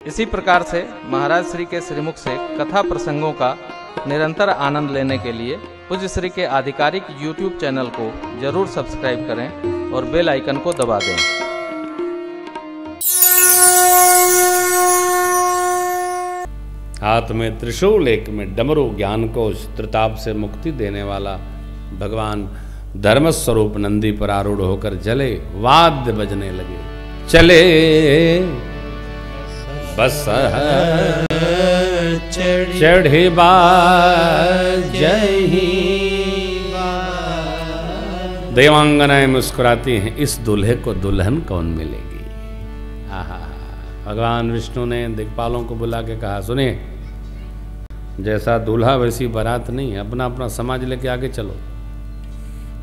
इसी प्रकार से महाराज श्री के श्रीमुख से कथा प्रसंगों का निरंतर आनंद लेने के लिए पूज्य श्री के आधिकारिक YouTube चैनल को जरूर सब्सक्राइब करें और बेल आइकन को दबा दें। हाथ में त्रिशूल, एक में डमरू, ज्ञान को त्रिताप से मुक्ति देने वाला भगवान धर्म स्वरूप नंदी पर आरूढ़ होकर चले, वाद्य बजने लगे। चले बस चढ़े बाजही। देवांगनाएं मुस्कुराती हैं, इस दूल्हे को दुल्हन कौन मिलेगी। आहा, भगवान विष्णु ने दिक्पालों को बुला के कहा, सुने, जैसा दूल्हा वैसी बारात नहीं है, अपना अपना समाज लेके आगे चलो।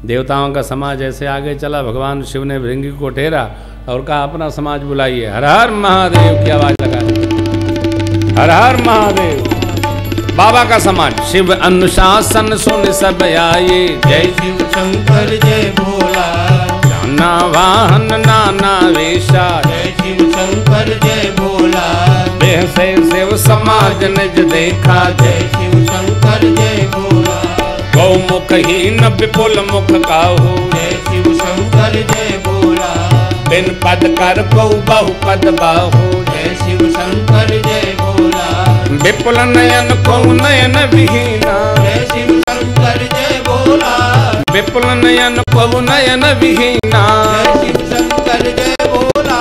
देवताओं का समाज ऐसे आगे चला, भगवान शिव ने भृंगी को ठेरा और कहा, अपना समाज बुलाइए। हर हर महादेव की आवाज लगा, हर हर महादेव। बाबा का समाज, शिव अनुशासन सुन सब आए, जय शिव शंकर जय भोला। नाना वाहन नाना वेशा, जय शिव शंकर जय भोला। बेहसे शिव समाज निज देखा, जय शिव शंकर जय भोला। गौमुख हीन विपुल मुख काहू, जय शिव शंकर जय भोला। बिन पद कर को बहु पद बाहू, जय शिव शंकर जय भोला। विपुल नयन को नयन विहीना, जय शिव शंकर जय भोला। विपुल नयन को नयन विहीना, जय शिव शंकर जय भोला।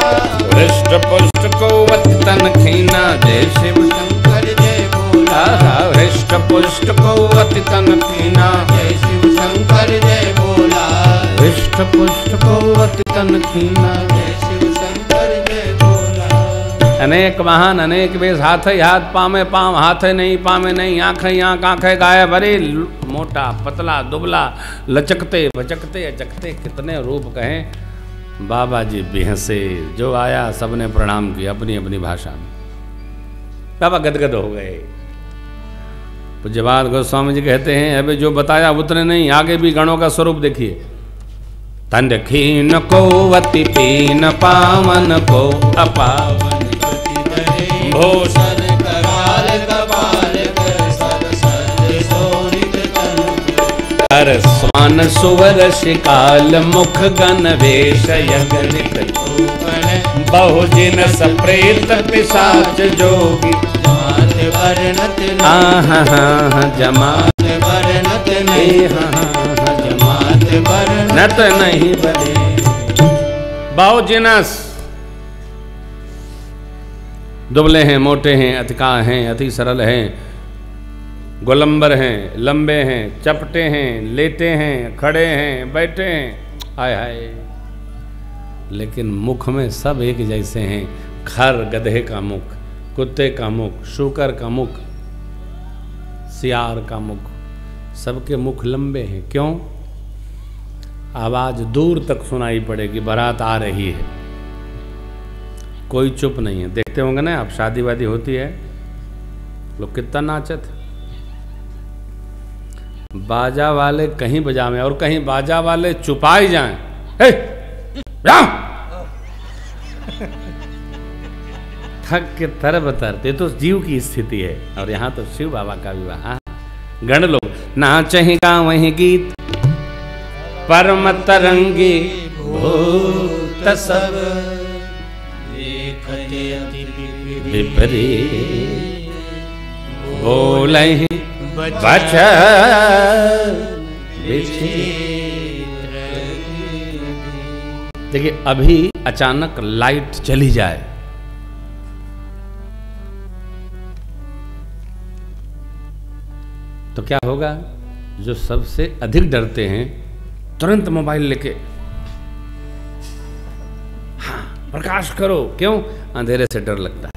हृष्ट पुष्ट को अति तन खीना, जय शिव शंकर जय भोला। हृष्ट पुष्ट को अति तन खीना, जय शिव शंकर जय भोला। हृष्ट पुष्ट को अति तन खीना, जय शिव शंकर जय भोला। अनेक वाहन अनेक वेश, हाथ हाथ पामे पाँव, हाथ नहीं पामे नहीं, आँखें आँख आँखें गायब। अरे मोटा पतला दुबला, लचकते बचकते अचकते, कितने रूप कहें। बाबा जी बेहसे, जो आया सबने प्रणाम किया अपनी अपनी भाषा में। बाबा गदगद हो गए। पूज्यपाद गोस्वामी जी कहते हैं, अबे जो बताया उतने नहीं, आगे भी गणों का स्वरूप देखिए। तंड खीन को अति पीन, पावन को अपावन, भूषण कराल कपाल कर सर सर शोभित तन। कर स्वान सुवर शिकाल, मुख गण वेश यगनित चूपण। बहुजिन सप्रेत पिशाच जोगी, जमात वर्णत नहीं। जमात वर्णत नहीं, जमात वर्णत नहीं बने। बहुजिनस, दुबले हैं, मोटे हैं, अतिकाय हैं, अति सरल हैं, गोलंबर हैं, लंबे हैं, चपटे हैं, लेटे हैं, खड़े हैं, बैठे हैं। हाय हाय, लेकिन मुख में सब एक जैसे हैं। खर गधे का मुख, कुत्ते का मुख, शूकर का मुख, सियार का मुख, सबके मुख लंबे हैं। क्यों? आवाज दूर तक सुनाई पड़ेगी, बारात आ रही है, कोई चुप नहीं है। देखते होंगे ना आप, शादी वादी होती है, लोग कितना नाचत, बाजा वाले कहीं बजावे और कहीं बाजा वाले चुपाई जाएं। थक के तरबतर, तो जीव की स्थिति है। और यहाँ तो शिव बाबा का विवाह, गण लोग नाचहि गावहि गीत, परम तरंगी भूत सब। विपरीत बोलहि वचन विचित्र। देखिए, अभी अचानक लाइट चली जाए, तो क्या होगा? जो सबसे अधिक डरते हैं तुरंत मोबाइल लेके, हाँ प्रकाश करो। क्यों? अंधेरे से डर लगता है,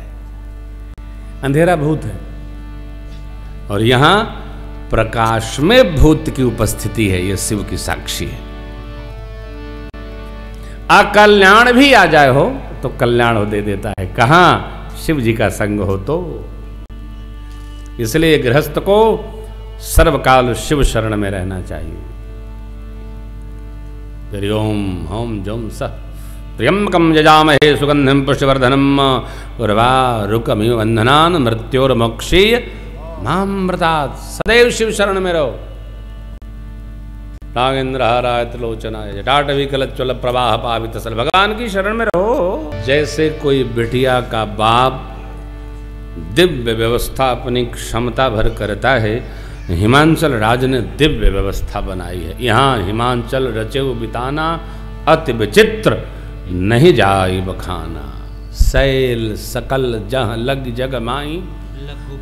अंधेरा भूत है। और यहां प्रकाश में भूत की उपस्थिति है, यह शिव की साक्षी है। अकल्याण भी आ जाए हो तो कल्याण हो दे देता है। कहां? शिव जी का संग हो तो। इसलिए गृहस्थ को सर्वकाल शिव शरण में रहना चाहिए। हरि ओम हम जम सह त्र्यंबकं यजामहे सुगंधिं पुष्टिवर्धनम् उर्वारुकमिव बन्धनान् मृत्योर्मोक्षीय मामृतात्। सदैव शिव शरण में रहो। नागेंद्र हाराय त्रिलोचनाय जटाटवी कलज्ज्वल प्रवाह पावित सल, भगवान की शरण में रहो। जैसे कोई बिटिया का बाप दिव्य व्यवस्था अपनी क्षमता भर करता है, हिमांचल राज ने दिव्य व्यवस्था बनाई है। यहाँ हिमांचल रचेव बिताना अति विचित्र नहीं जाई बखाना। सैल सकल जह लग जग माई,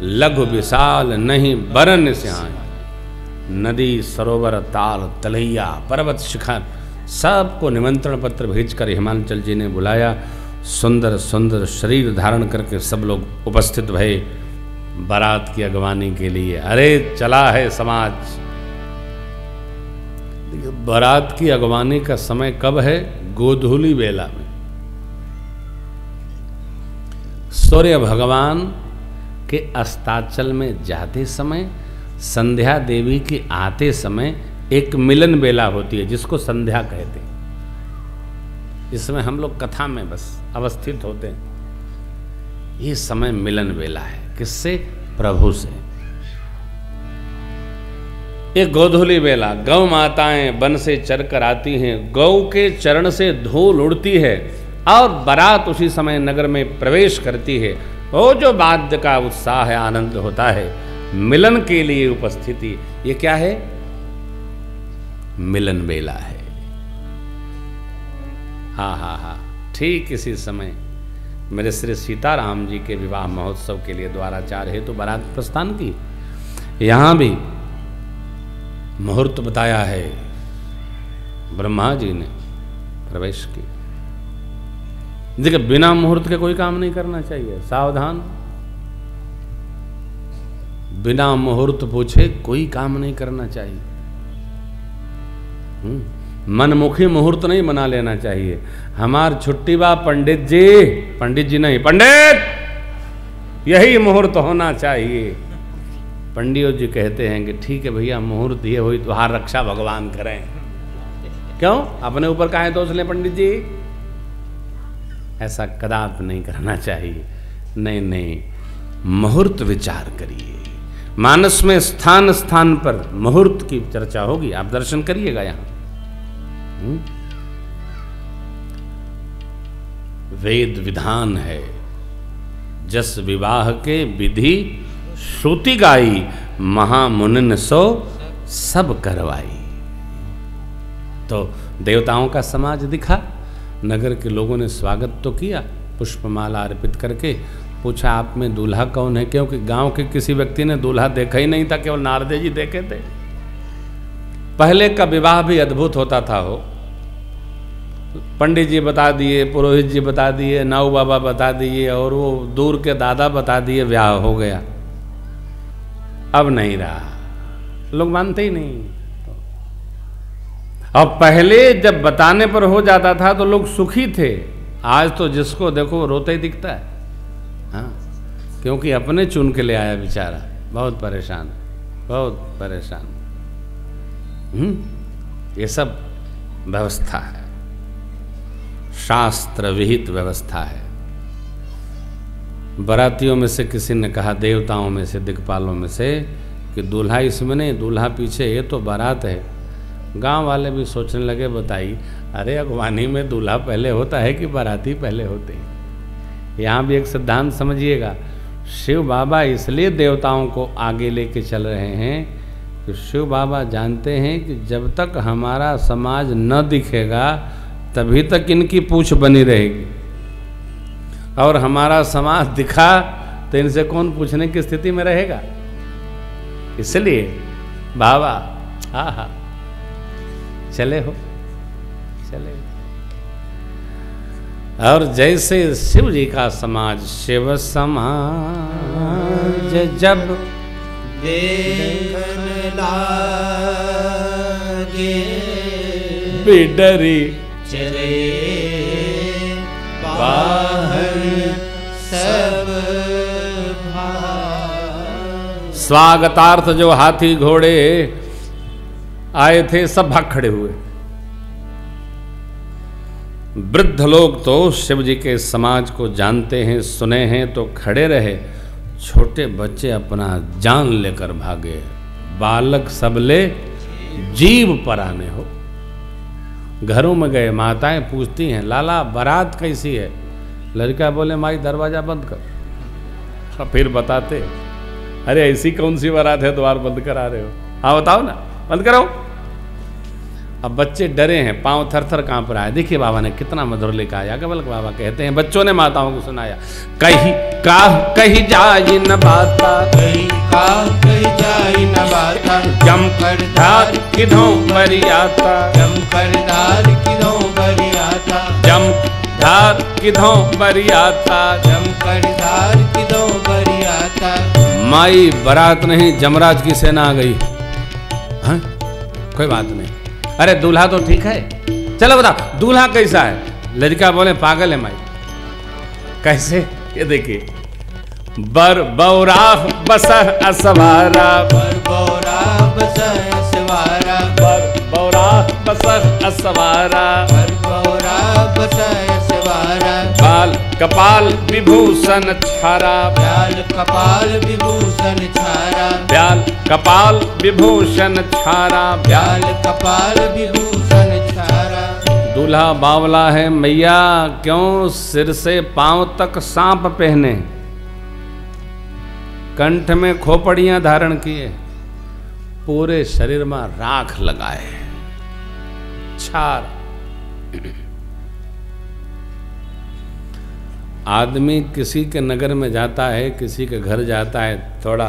लघु विशाल नहीं बरन स्याई। नदी सरोवर ताल तलैया पर्वत शिखर सबको निमंत्रण पत्र भेजकर हिमांचल जी ने बुलाया। सुंदर सुंदर शरीर धारण करके सब लोग उपस्थित भये बारात की अगवानी के लिए। अरे चला है समाज। बारात की अगवानी का समय कब है? गोधूली बेला में। सूर्य भगवान के अस्ताचल में जाते समय, संध्या देवी के आते समय एक मिलन बेला होती है जिसको संध्या कहते हैं। इसमें हम लोग कथा में बस अवस्थित होते हैं। ये समय मिलन बेला है। किससे? प्रभु से। एक गोधूली बेला, गौ माताएं वन से चर कर आती हैं, गौ के चरण से धूल उड़ती है और बारात उसी समय नगर में प्रवेश करती है। वो जो वाद्य का उत्साह है, आनंद होता है, मिलन के लिए उपस्थिति। ये क्या है? मिलन बेला है। हाँ हाँ हाँ, ठीक इसी समय मेरे श्री सीताराम जी के विवाह महोत्सव के लिए द्वाराचार्य हेतु बारात प्रस्थान की। यहां भी मुहूर्त बताया है, ब्रह्मा जी ने प्रवेश की। देखिए, बिना मुहूर्त के कोई काम नहीं करना चाहिए। सावधान, बिना मुहूर्त पूछे कोई काम नहीं करना चाहिए। मनमुखी मुहूर्त नहीं बना लेना चाहिए। हमार छुट्टी बा पंडित जी, पंडित जी नहीं, पंडित यही मुहूर्त होना चाहिए। पंडित जी कहते हैं कि ठीक है भैया, मुहूर्त ये हुई तो हार रक्षा भगवान करें। क्यों अपने ऊपर काहे दोष लें पंडित जी? ऐसा कदापि नहीं करना चाहिए। नहीं नहीं, मुहूर्त विचार करिए। मानस में स्थान स्थान पर मुहूर्त की चर्चा होगी, आप दर्शन करिएगा। यहां वेद विधान है, जस विवाह के विधि श्रुति गाई, महामुनिन सो सब करवाई। तो देवताओं का समाज दिखा, नगर के लोगों ने स्वागत तो किया, पुष्पमाला अर्पित करके पूछा आप में दूल्हा कौन है? क्योंकि गांव के किसी व्यक्ति ने दूल्हा देखा ही नहीं था, केवल नारदे जी देखे थे। पहले का विवाह भी अद्भुत होता था। हो पंडित जी बता दिए, पुरोहित जी बता दिए, नाऊ बाबा बता दिए और वो दूर के दादा बता दिए, ब्याह हो गया। अब नहीं रहा, लोग मानते ही नहीं। अब पहले जब बताने पर हो जाता था तो लोग सुखी थे। आज तो जिसको देखो रोते ही दिखता है। हाँ, क्योंकि अपने चुन के ले आया बेचारा, बहुत परेशान, बहुत परेशान। ये सब व्यवस्था है, शास्त्र विहित व्यवस्था है। बारातियों में से किसी ने कहा, देवताओं में से, दिक्पालों में से, कि दूल्हा इसमें नहीं, दूल्हा पीछे, ये तो बारात है। गांव वाले भी सोचने लगे, बताइए, अरे अगवानी में दूल्हा पहले होता है कि बाराती पहले होते हैं? यहाँ भी एक सिद्धांत समझिएगा। शिव बाबा इसलिए देवताओं को आगे लेके चल रहे हैं कि शिव बाबा जानते हैं कि जब तक हमारा समाज न दिखेगा तभी तक इनकी पूछ बनी रहेगी, और हमारा समाज दिखा तो इनसे कौन पूछने की स्थिति में रहेगा। इसलिए बाबा हाँ चले हो, चले। और जैसे शिव जी का समाज, शिव समाज जब देखन लागे बिडरी चले बाहर सब भाग। स्वागतार्थ जो हाथी घोड़े आए थे सब भाग खड़े हुए। वृद्ध लोग तो शिव जी के समाज को जानते हैं, सुने हैं तो खड़े रहे, छोटे बच्चे अपना जान लेकर भागे। बालक सबले जीव पराने हो। घरों में गए, माताएं पूछती हैं लाला बारात कैसी है? लड़का बोले माई दरवाजा बंद कर। फिर बताते, अरे ऐसी कौन सी बारात है द्वार बंद करा रहे हो? हाँ बताओ ना, बंद करो। अब बच्चे डरे हैं, पांव थर थर कांप रहा है। देखिए बाबा ने कितना मधुर लिखा है। याज्ञवल्क्य बाबा कहते हैं बच्चों ने माताओं को सुनाया, कही जाई न बाता, कही जाई न बाता, जम कर धार किधों बरियाता, जम कर धार किधों बरियाता, जम धार किधों बरियाता, जम कर धार किधों बरियाता। माई बारात नहीं, जमराज की सेना आ गई। हाँ कोई बात नहीं। अरे दूल्हा तो ठीक है, चलो बताओ दूल्हा कैसा है? लड़का बोले पागल है माई। कैसे? ये देखिए, बर बौराह बसह असवारा, बर बौरा बसह असवारा, बर बौराह बसह असवारा, बर बौरा बसह असवारा। बाल कपाल विभूषण छारा, ब्याल कपाल विभूषण छारा, ब्याल कपाल विभूषण छारा, ब्याल कपाल विभूषण छारा। दूल्हा बावला है मैया, क्यों? सिर से पांव तक सांप पहने, कंठ में खोपड़ियां धारण किए, पूरे शरीर में राख लगाए, छार। आदमी किसी के नगर में जाता है, किसी के घर जाता है, थोड़ा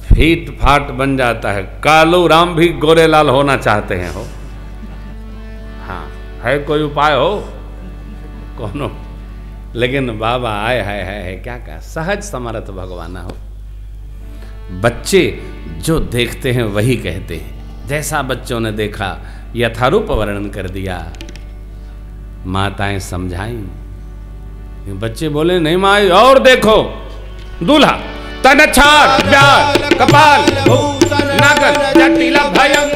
फीट फाट बन जाता है। कालू राम भी गोरे लाल होना चाहते हैं हो। हाँ है कोई उपाय हो कोनो? लेकिन बाबा आए है क्या क्या सहज समर्थ भगवान हो। बच्चे जो देखते हैं वही कहते हैं। जैसा बच्चों ने देखा यथारूप वर्णन कर दिया। माताएं समझाई, बच्चे बोले नहीं माई और देखो। दूल्हा तन छार ब्याल कपाल भूषण नागर जटिल भयं,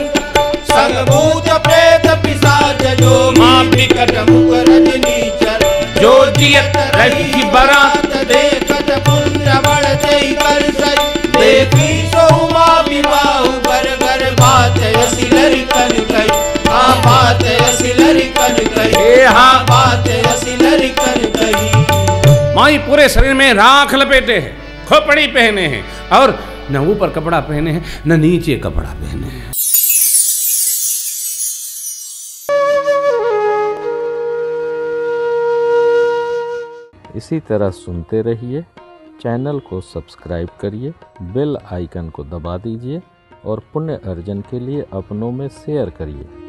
संगभूत प्रेत पिशाच जो माँ विकट मुख रजनीचर, जो जियत रही बरात, देखत पुण्य बढ़ते कर सई, देखी सोमा विवाह बर बर बात असिलरि कन कई, हाँ बात असिलरि कन कई, हाँ बात असिलरि कन कई। माई पूरे शरीर में राख लपेटे हैं, खोपड़ी पहने हैं, और न ऊपर कपड़ा पहने हैं न नीचे कपड़ा पहने हैं। इसी तरह सुनते रहिए, चैनल को सब्सक्राइब करिए, बेल आइकन को दबा दीजिए और पुण्य अर्जन के लिए अपनों में शेयर करिए।